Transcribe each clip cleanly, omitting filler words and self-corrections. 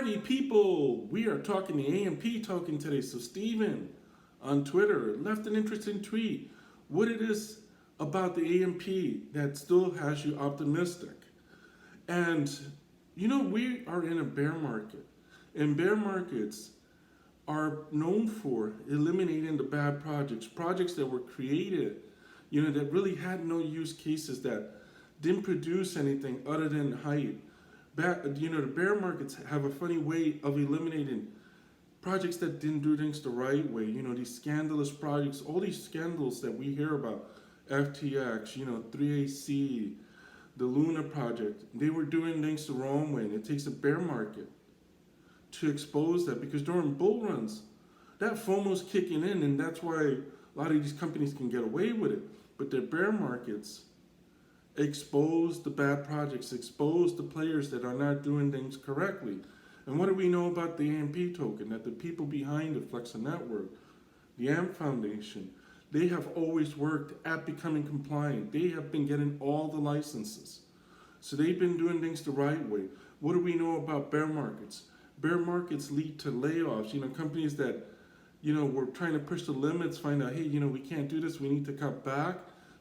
Party people, we are talking the AMP token today. So Steven on Twitter left an interesting tweet. What it is about the AMP that still has you optimistic. And we are in a bear market. And bear markets are known for eliminating the bad projects that were created, that really had no use cases, that didn't produce anything other than hype. The bear markets have a funny way of eliminating projects that didn't do things the right way. These scandalous projects, all these scandals that we hear about, FTX, 3AC, the Luna project, they were doing things the wrong way. And it takes a bear market to expose that, because during bull runs, that FOMO's kicking in, and that's why a lot of these companies can get away with it. But their bear markets expose the bad projects, expose the players that are not doing things correctly. And what do we know about the AMP token? That the people behind the Flexa network, the AMP Foundation, they have always worked at becoming compliant. They have been getting all the licenses. So they've been doing things the right way. What do we know about bear markets? Bear markets lead to layoffs. Companies that, were trying to push the limits, find out, hey, we can't do this, we need to cut back.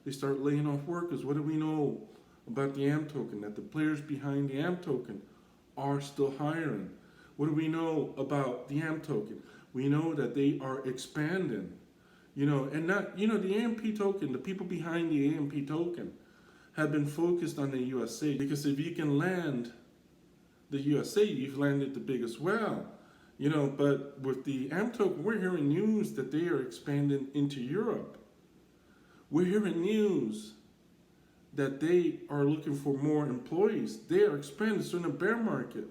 They start laying off workers. What do we know about the AMP token? That the players behind the AMP token are still hiring. What do we know about the AMP token? We know that they are expanding, and not, the AMP token, the people behind the AMP token have been focused on the USA, because if you can land the USA, you've landed the biggest whale, but with the AMP token, we're hearing news that they are expanding into Europe. We're hearing news that they are looking for more employees. They are expanding. So in a bear market,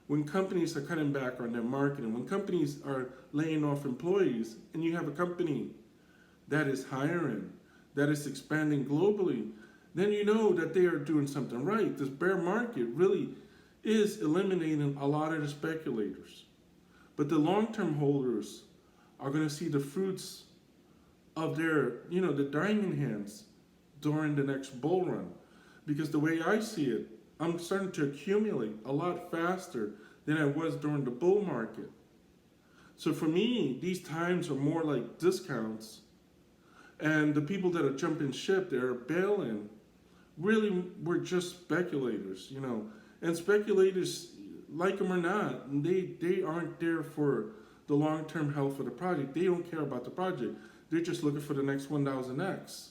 when companies are cutting back on their marketing, when companies are laying off employees, and you have a company that is hiring, that is expanding globally, then you know that they are doing something right. This bear market really is eliminating a lot of the speculators. But the long-term holders are going to see the fruits of their, the diamond hands during the next bull run. Because the way I see it, I'm starting to accumulate a lot faster than I was during the bull market. So for me, these times are more like discounts. And the people that are jumping ship, they're bailing, really were just speculators, And speculators, like them or not, they aren't there for the long-term health of the project. They don't care about the project. They're just looking for the next 1000x.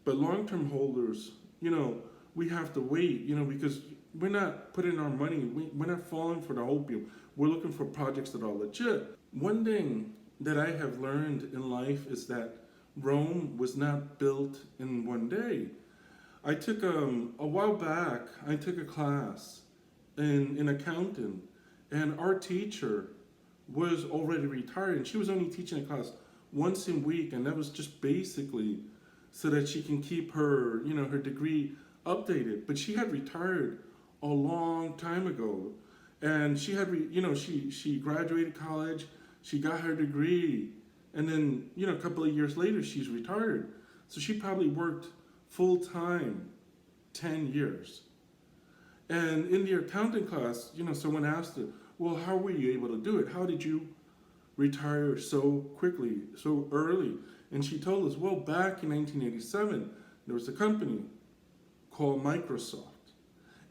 But long-term holders, we have to wait, because we're not putting our money, we're not falling for the opium. We're looking for projects that are legit. One thing that I have learned in life is that Rome was not built in one day. I took, a while back, I took a class in accounting, and our teacher was already retired, and she was only teaching a class once a week, and that was just basically so that she can keep her, her degree updated. But she had retired a long time ago, and she had, she graduated college, she got her degree, and then, a couple of years later, she's retired. So she probably worked full time 10 years. And in the accounting class, someone asked her, well, how were you able to do it? How did you retire so quickly, so early? And she told us, well, back in 1987, there was a company called Microsoft.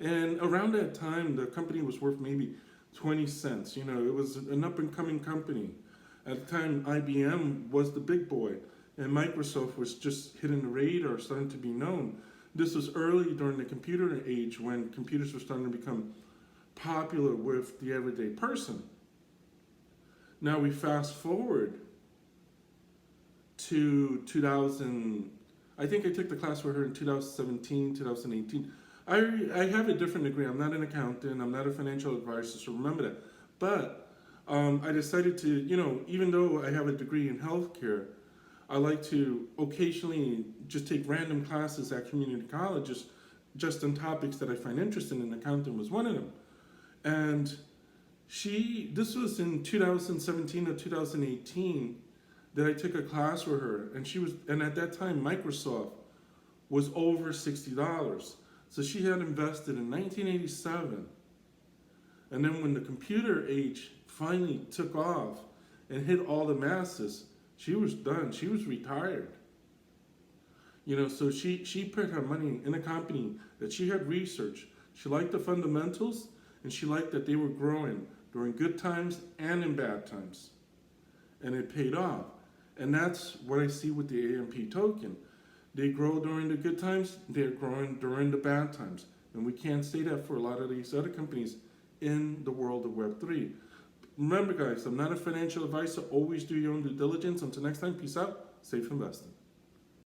And around that time, the company was worth maybe 20 cents. It was an up-and-coming company. At the time, IBM was the big boy, and Microsoft was just hitting the radar, starting to be known. This was early during the computer age, when computers were starting to become popular with the everyday person. Now we fast forward to 2000, I think I took the class with her in 2017, 2018. I have a different degree. I'm not an accountant, I'm not a financial advisor, so remember that. But I decided to, even though I have a degree in healthcare, I like to occasionally just take random classes at community colleges just on topics that I find interesting, and accounting was one of them. And this was in 2017 or 2018 that I took a class with her, and at that time Microsoft was over $60. So she had invested in 1987 And then when the computer age finally took off and hit all the masses, she was done. She was retired. So she put her money in a company that she had researched. She liked the fundamentals, and she liked that they were growing during good times and in bad times. And it paid off. And that's what I see with the AMP token. They grow during the good times, they're growing during the bad times. And we can't say that for a lot of these other companies in the world of Web3. Remember, guys, I'm not a financial advisor. Always do your own due diligence. Until next time, peace out. Safe investing.